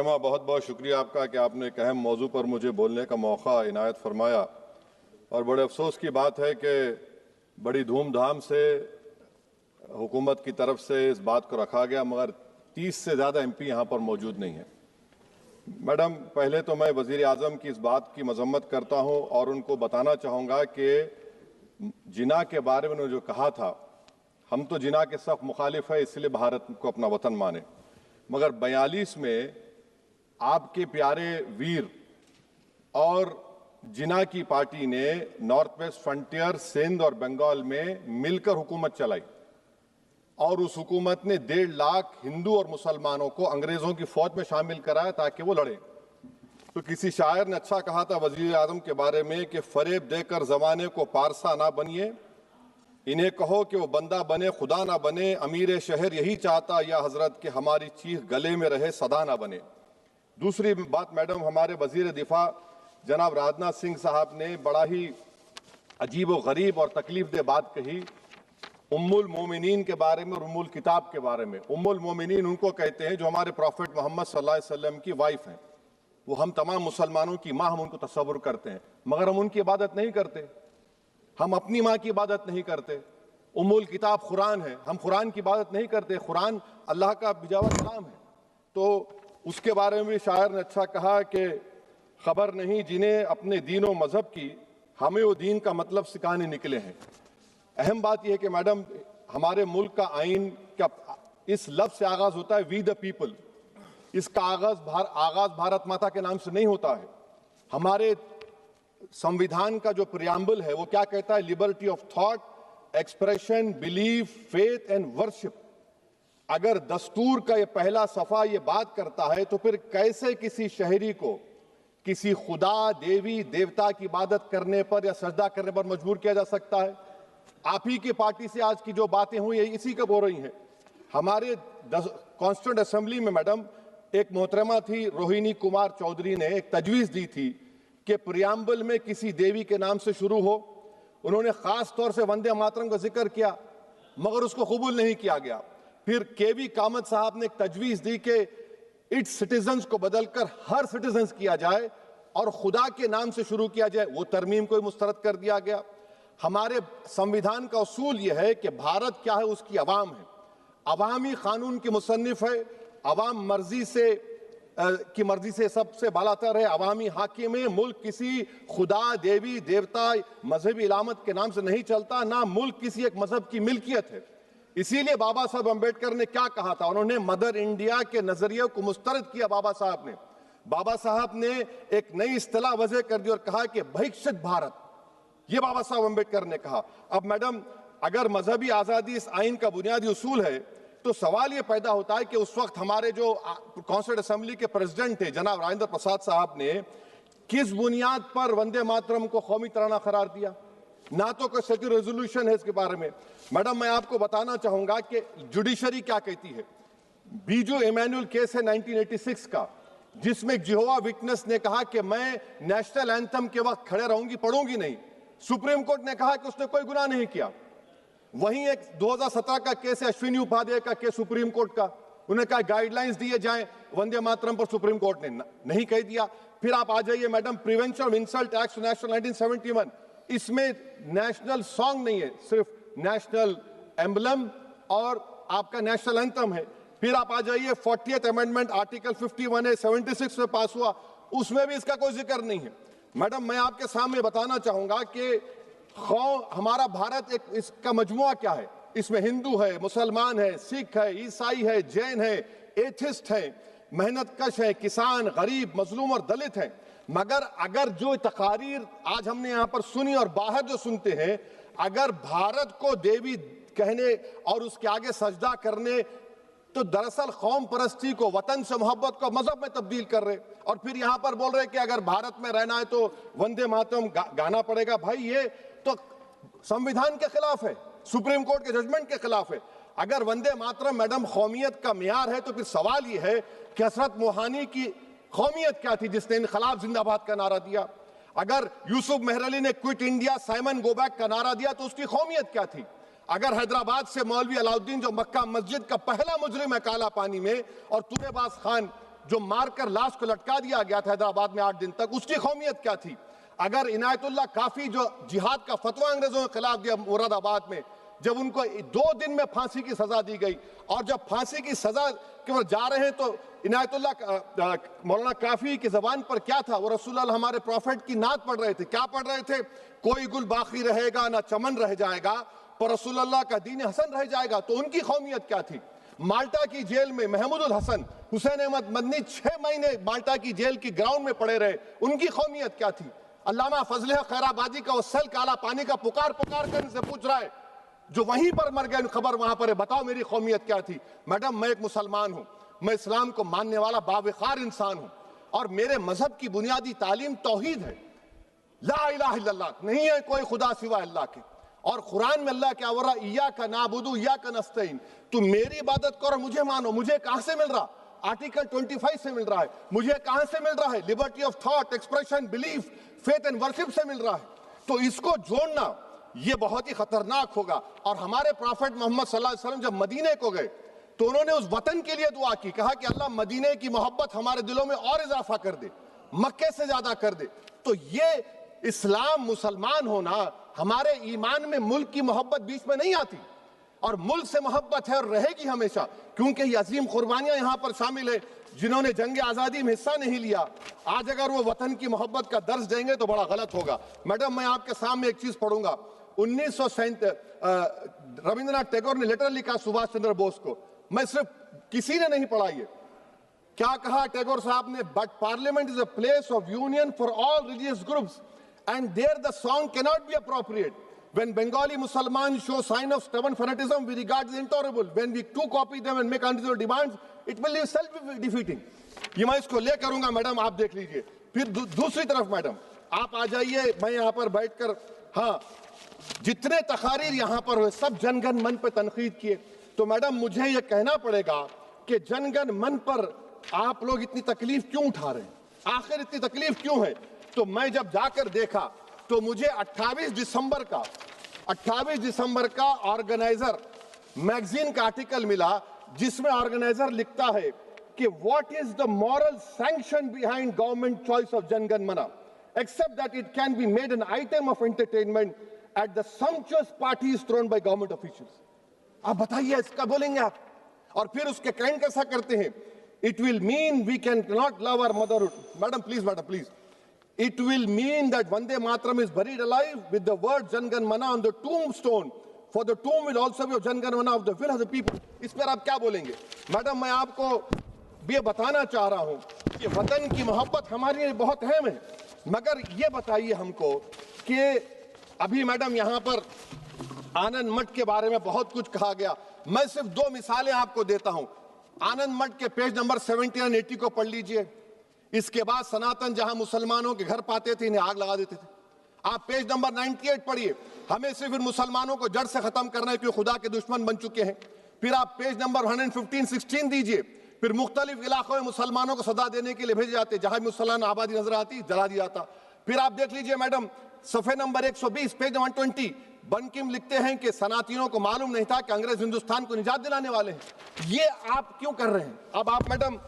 मोहतरमा, बहुत बहुत शुक्रिया आपका कि आपने एक अहम मौजू पर मुझे बोलने का मौका इनायत फरमाया। और बड़े अफसोस की बात है कि बड़ी धूमधाम से हुकूमत की तरफ से इस बात को रखा गया, मगर 30 से ज़्यादा MP यहाँ पर मौजूद नहीं हैं। मैडम, पहले तो मैं वज़ीर आज़म की इस बात की मजम्मत करता हूँ और उनको बताना चाहूँगा कि जिना के बारे में उन्होंने जो कहा था, हम तो जिना के सख्त मुखालिफ है, इसलिए भारत को अपना वतन माने, मगर 42 में आपके प्यारे वीर और जिना की पार्टी ने नॉर्थ वेस्ट फ्रंटियर, सिंध और बंगाल में मिलकर हुकूमत चलाई और उस हुकूमत ने 1.5 लाख हिंदू और मुसलमानों को अंग्रेजों की फौज में शामिल कराया ताकि वो लड़े। तो किसी शायर ने अच्छा कहा था वजीर आजम के बारे में कि फरेब देकर जमाने को पारसा ना बनिए, इन्हें कहो कि वो बंदा बने खुदा ना बने, अमीर शहर यही चाहता या हजरत कि हमारी चीख गले में रहे सदा ना बने। दूसरी बात मैडम, हमारे वजीर दिफा जनाब राजनाथ सिंह साहब ने बड़ा ही अजीब व गरीब और तकलीफ दे बात कही उम्मुल मोमिनीन के बारे में और उम्मुल किताब के बारे में। उम्मुल मोमिनीन उनको कहते हैं जो हमारे प्रॉफिट मोहम्मद सल्लल्लाहु अलैहि वसल्लम की वाइफ हैं, वो हम तमाम मुसलमानों की माँ, हम उनको तस्वुर करते हैं, मगर हम उनकी इबादत नहीं करते, हम अपनी माँ की इबादत नहीं करते। उम्मुल किताब कुरान है, हम कुरान की इबादत नहीं करते, कुरान अल्लाह का बिजावा कलाम है। तो उसके बारे में शायर ने अच्छा कहा कि खबर नहीं जिन्हें अपने दीन व मजहब की, हमें वो दीन का मतलब सिखाने निकले हैं। अहम बात यह है कि मैडम, हमारे मुल्क का आइन का इस लफ्ज से आगाज होता है वी द पीपल। इसका आगाज भारत माता के नाम से नहीं होता है। हमारे संविधान का जो प्रियम्बल है वो क्या कहता है? Liberty of thought, expression, belief, faith and worship. अगर दस्तूर का ये पहला सफा ये बात करता है तो फिर कैसे किसी शहरी को किसी खुदा, देवी, देवता की इबादत करने पर या सजदा करने पर मजबूर किया जा सकता है? आप ही की पार्टी से आज की जो बातें हुई है इसी का बोल रही हैं। हमारे कॉन्स्टिट्यूंट असेंबली में मैडम एक मोहतरमा थी रोहिणी कुमार चौधरी ने एक तजवीज दी थी कि प्रियम्बल में किसी देवी के नाम से शुरू हो। उन्होंने खास तौर से वंदे मातरम का जिक्र किया, मगर उसको कबूल नहीं किया गया। फिर KV कामत साहब ने एक तजवीज दी कि इट्स सिटीजन्स को बदलकर हर सिटीजन्स किया जाए और खुदा के नाम से शुरू किया जाए, वो तरमीम को मुस्तरद कर दिया गया। हमारे संविधान का उसूल यह है कि भारत क्या है, उसकी अवाम है, अवामी कानून की मुसन्निफ है, अवाम की मर्जी से सबसे बालातर है, अवामी हाकिम है। मुल्क किसी खुदा, देवी, देवता, मजहबी इलामत के नाम से नहीं चलता, ना मुल्क किसी एक मजहब की मिल्कियत है। इसीलिए बाबा साहब अम्बेडकर ने क्या कहा था? उन्होंने मदर इंडिया के नजरिए को मुस्तरद किया। बाबा साहब ने एक नई इस्तिलाह वजह कर दी और कहा कि भैक्षित भारत, ये बाबा साहब अम्बेडकर ने कहा। अब मैडम, अगर मजहबी आजादी इस आइन का बुनियादी उसूल है तो सवाल ये पैदा होता है कि उस वक्त हमारे जो कॉन्स्टिट्यूंट असेंबली के प्रेसिडेंट थे जनाब राजेंद्र प्रसाद साहब ने किस बुनियाद पर वंदे मातरम को कौमी तराना करार दिया? ना तो कोई सेक्यूरिटी रेजोल्यूशन है इसके बारे में। मैडम, मैं आपको बताना चाहूंगा कि जुडिशरी क्या कहती है। बीजू इमैनुअल केस है 1986 का, जिसमें जिहोवा विटनेस ने कहा कि मैं नेशनल एंथम के वक्त खड़े रहूंगी, पढ़ूंगी नहीं। सुप्रीम कोर्ट ने कहा कि उसने कोई गुनाह नहीं किया। वहीं एक 2017 का केस है अश्विनी उपाध्याय का केस सुप्रीम कोर्ट का, उन्हें कहा गाइडलाइंस दिए जाएं वंदे मातरम पर, सुप्रीम कोर्ट ने नहीं कह दिया। फिर आप आ जाइए madam, prevention of insult act national 1971, इसमें नेशनल सॉन्ग नहीं है, सिर्फ नेशनल एम्बलम और आपका नेशनल एंथम है। फिर आप आ जाइए 40th अमेंडमेंट आर्टिकल 51A 76 में पास हुआ, उसमें भी इसका कोई जिक्र नहीं है। मैडम, मैं आपके सामने बताना चाहूंगा कि हमारा भारत एक इसका मजमुआ क्या है। इसमें हिंदू है, मुसलमान है, सिख है, ईसाई है, जैन है, एथिस्ट है, मेहनतकश है, किसान, गरीब, मजलूम और दलित है। मगर अगर जो तकारीर आज हमने यहाँ पर सुनी और बाहर जो सुनते हैं, अगर भारत को देवी कहने और उसके आगे सजदा करने, तो दरअसल कौम परस्ती को, वतन से मोहब्बत को मजहब में तब्दील कर रहे, और फिर यहाँ पर बोल रहे कि अगर भारत में रहना है तो वंदे मातरम गाना पड़ेगा। भाई, ये तो संविधान के खिलाफ है, सुप्रीम कोर्ट के जजमेंट के खिलाफ है। अगर वंदे मातरम मैडम कौमियत का मियार है तो फिर सवाल ये है कि हजरत मोहानी की कौमियत क्या थी जिसने इनकलाब जिंदाबाद का नारा दिया? अगर यूसुफ मेहरली ने quit India, Simon go back का नारा दिया तो उसकी कौमियत क्या थी? अगर हैदराबाद से मौलवी अलाउद्दीन जो मक्का मस्जिद का पहला मुजरिम है काला पानी में, और तुरेबाज खान जो मारकर लाश को लटका दिया गया था हैदराबाद में 8 दिन तक, उसकी कौमियत क्या थी? अगर इनायतुल्लाह काफी जो जिहाद का फतवा अंग्रेजों के खिलाफ दिया मुरादाबाद में, जब उनको 2 दिन में फांसी की सजा दी गई, और जब फांसी की सजा के वो जा रहे हैं तो इनायतुल्लाह मौलाना काफी की जबान पर क्या था? वो रसूलुल्लाह हमारे प्रॉफिट की नात पढ़ रहे थे। क्या पढ़ रहे थे? कोई गुल बाकी रहेगा ना चमन रह जाएगा, पर रसूलुल्लाह का दीन हसन रह जाएगा। तो उनकी कौमियत क्या थी? माल्टा की जेल में महमूदुल हसन, हुसैन अहमद मदनी 6 महीने माल्टा की जेल की ग्राउंड में पड़े रहे, उनकी कौमियत क्या थी? अल्लामा फजल खैराबादी का वो सल काला पानी का पुकार पुकार कर से पूछ रहा है, जो वहीं पर मर गए, खबर वहां पर है, बताओ मेरी कौमियत क्या थी? मैडम, मैं एक मुसलमान हूं, मैं इस्लाम को मानने वाला बावकार इंसान हूं, और मेरे मजहब की बुनियादी तालीम तौहीद है, ला इलाहा इल्लल्लाह, नहीं है कोई खुदा सिवा अल्लाह के। और कुरान में अल्लाह क्या बोल रहा? इय्याका नाबुदु इय्याका नस्तईन, तुम मेरी इबादत करो, मुझे मानो। मुझे कहां से मिल रहा? आर्टिकल 25 से मिल रहा है। मुझे कहां से मिल रहा है? Liberty of thought, expression, belief, faith and worship से मिल रहा है। तो इसको जोड़ना ये बहुत ही खतरनाक होगा। और हमारे प्रॉफेट मोहम्मद सल्लल्लाहु अलैहि वसल्लम जब मदीने को गए तो उन्होंने उस वतन के लिए दुआ की, कहा कि अल्लाह मदीने की मोहब्बत हमारे दिलों में और इजाफा कर दे, मक्के से ज्यादा कर दे। तो ये इस्लाम, मुसलमान होना, हमारे ईमान में मुल्क की मोहब्बत बीच में नहीं आती, और मुल्क से मोहब्बत है और रहेगी हमेशा, क्योंकि ये अजीम कुर्बानियां यहां पर शामिल है जिन्होंने जंग आजादी में हिस्सा नहीं लिया। आज अगर वो वतन की मोहब्बत का दर्ज देंगे तो बड़ा गलत होगा। मैडम, मैं आपके सामने एक चीज पढ़ूंगा। 1937 रविंद्रनाथ टैगोर ने लेटर लिखा सुभाष चंद्र बोस को, मैं सिर्फ किसी ने नहीं पढ़ा ये। क्या कहा टैगोर साहब ने? But parliament is a place of union for all religious groups and there the song can not be appropriate. When Bengali Muslims show sign of stubborn fanaticism, we regard it as intolerable. When we too copy them and make unreasonable demands, it will be self-defeating. ये मैं इसको ले करूंगा madam, आप देख लीजिए। फिर दूसरी तरफ मैडम आप आ जाइए, मैं यहाँ पर बैठकर, हाँ, जितने तकारीर यहाँ पर हुए सब जनगण मन पर तनकीद किए। तो मैडम मुझे ये कहना पड़ेगा कि जनगण मन पर आप लोग इतनी तकलीफ क्यों उठा रहे हैं? आखिर इतनी तकलीफ क्यों है? तो मैं जब जाकर देखा तो मुझे 28 दिसंबर का ऑर्गेनाइजर मैगजीन का आर्टिकल मिला, जिसमें ऑर्गेनाइजर लिखता है कि what is the moral sanction behind government choice of Janagana Mana, except that it can be made an item of entertainment at the sumptuous parties thrown by government officials. आप बताइए, इसका बोलेंगे आप? और फिर उसके कैंड कैसा करते हैं? It will mean we can not love our motherhood. Madam please, it will mean that Vande Mataram is buried alive with the word Jangan Mana on the tombstone, for the tomb will also be of Jangan Mana of the will of the people. इस पर आप क्या बोलेंगे? Madam, मैं आपको ये बताना चाह रहा हूं कि वतन की मोहब्बत हमारे लिए बहुत अहम है, मगर ये बताइए हमको कि अभी मैडम यहाँ पर आनंद मठ के बारे में बहुत कुछ कहा गया। मैं सिर्फ 2 मिसालें आपको देता हूं। आनंद मठ के पेज नंबर 70 और 80 को पढ़ लीजिए। इसके बाद सनातन जहां मुसलमानों के घर पाते थे, इन्हें आग लगा देते थे। आप पेज नंबर 98 पढ़िए, हमें सिर्फ इन मुसलमानों को जड़ से खत्म करना है क्योंकि खुदा के दुश्मन बन चुके हैं। फिर आप पेज नंबर 115-16 दीजिए, फिर मुख्तलिफ इलाकों में मुसलमानों को सदा देने के लिए भेजे जाते, जहां मुसलमान आबादी नजर आती जला दिया जाता। फिर आप देख लीजिए मैडम, सफे नंबर 120 पेज 120, बंकिम लिखते हैं कि सनातियों को मालूम नहीं था कि अंग्रेज हिंदुस्तान को निजात दिलाने वाले हैं। ये आप क्यों कर रहे हैं? अब आप मैडम,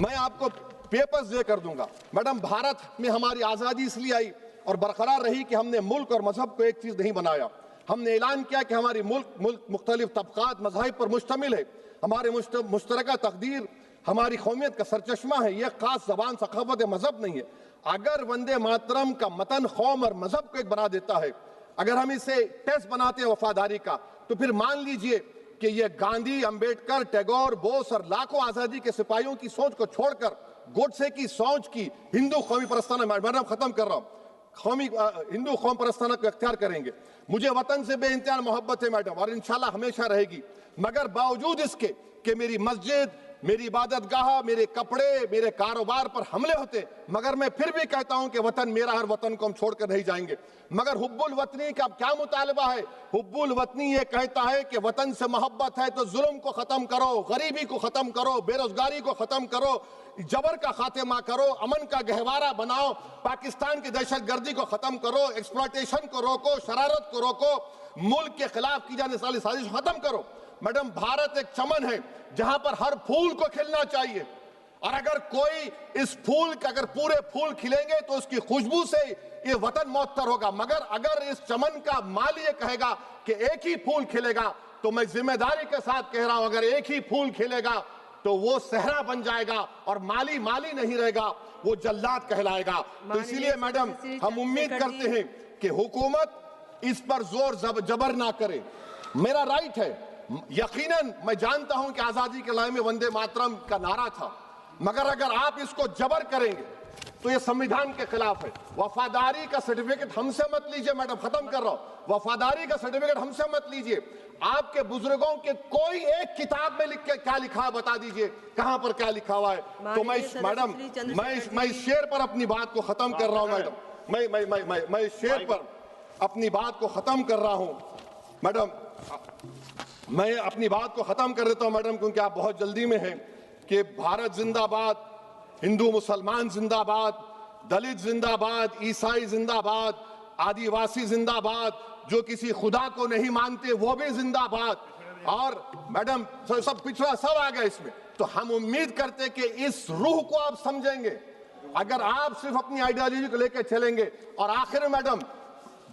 मैं आपको पेपर्स दे कर दूंगा। मैडम, भारत में हमारी आजादी इसलिए आई और बरकरार रही कि हमने मुल्क और मजहब को एक चीज नहीं बनाया। हमने ऐलान किया कि हमारी मुल्क मुख्तलिफ तबकात मज़ाहिब पर मुश्तमिल है, हमारे मुश्तरका तकदीर हमारी कौमियत का सरचश्मा है, यह खास जबान सखावत मजहब नहीं है। अगर वंदे मातरम का मतन कौम और मजहब को एक बना देता है, अगर हम इसे टेस्ट बनाते हैं वफादारी का, तो फिर मान लीजिए कि यह गांधी, अंबेडकर, टैगोर, बोस और लाखों आजादी के सिपाहियों की सोच को छोड़कर गोडसे की सोच की हिंदू कौमी परस्ताना, मैडम खत्म कर रहा हूं, कौमी हिंदू कौम परस्ताना को इख्तियार करेंगे। मुझे वतन से बेइंतहा मोहब्बत है मैडम, और इंशाल्लाह हमेशा रहेगी, मगर बावजूद इसके कि मेरी मस्जिद, मेरी इबादत गाह, मेरे कपड़े, मेरे कारोबार पर हमले होते, मगर मैं फिर भी कहता हूं कि वतन मेरा, हर वतन को हम छोड़कर नहीं जाएंगे। मगर हुब्बुल वतनी का क्या मुतालबा है? हुब्बुल वतनी ये कहता है कि वतन से मोहब्बत है तो जुल्म को खत्म करो, गरीबी को खत्म करो, बेरोजगारी को खत्म करो, जबर का खात्मा करो, अमन का गहवारा बनाओ, पाकिस्तान की दहशतगर्दी को खत्म करो, एक्सप्लॉयटेशन को रोको, शरारत को रोको, मुल्क के खिलाफ की जाने वाली साजिश खत्म करो। मैडम, भारत एक चमन है जहां पर हर फूल को खिलना चाहिए। और अगर कोई इस फूल का अगर पूरे फूल खिलेंगे तो उसकी खुशबू से ये वतन मौतर होगा, मगर अगर इस चमन का माली ये कहेगा कि एक ही फूल खिलेगा, तो मैं जिम्मेदारी के साथ कह रहा हूं, अगर एक ही फूल खिलेगा तो वो सहरा बन जाएगा और माली माली नहीं रहेगा, वो जल्लाद कहलाएगा। तो इसीलिए मैडम हम उम्मीद करते हैं कि हुकूमत इस पर जोर जबर ना करे। मेरा राइट है, यकीनन मैं जानता हूं कि आजादी के लड़ाई में वंदे मातरम का नारा था, मगर अगर आप इसको जबर करेंगे तो ये संविधान के खिलाफ है। वफादारी का सर्टिफिकेट हमसे मत लीजिए, मैडम खत्म कर रहा हूं, वफादारी का सर्टिफिकेट हमसे मत लीजिए। आपके बुजुर्गों के कोई एक किताब में लिख के क्या लिखा है बता दीजिए, कहां पर क्या लिखा हुआ है। तो मैं मैडम मैं इस शेर पर अपनी बात को खत्म कर रहा हूं मैडम, मैं इस शेर पर अपनी बात को खत्म कर रहा हूं मैडम, मैं अपनी बात को खत्म कर देता हूं मैडम, क्योंकि आप बहुत जल्दी में हैं। कि भारत जिंदाबाद, हिंदू मुसलमान जिंदाबाद, दलित जिंदाबाद, ईसाई जिंदाबाद, आदिवासी जिंदाबाद, जो किसी खुदा को नहीं मानते वो भी जिंदाबाद, और मैडम सब पिछड़ा सब आ गया इसमें। तो हम उम्मीद करते कि इस रूह को आप समझेंगे अगर आप सिर्फ अपनी आइडियोलॉजी को लेकर चलेंगे। और आखिर में मैडम,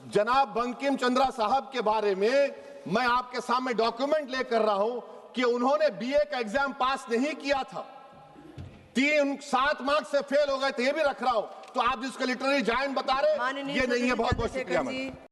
जनाब बंकिम चंद्रा साहब के बारे में मैं आपके सामने डॉक्यूमेंट लेकर रहा हूं कि उन्होंने बीए का एग्जाम पास नहीं किया था, 7 मार्क्स से फेल हो गए थे, ये भी रख रहा हूं। तो आप जिसको लिटरेरी जायंट बता रहे, ये नहीं है। बहुत बहुत शुक्रिया मैडम।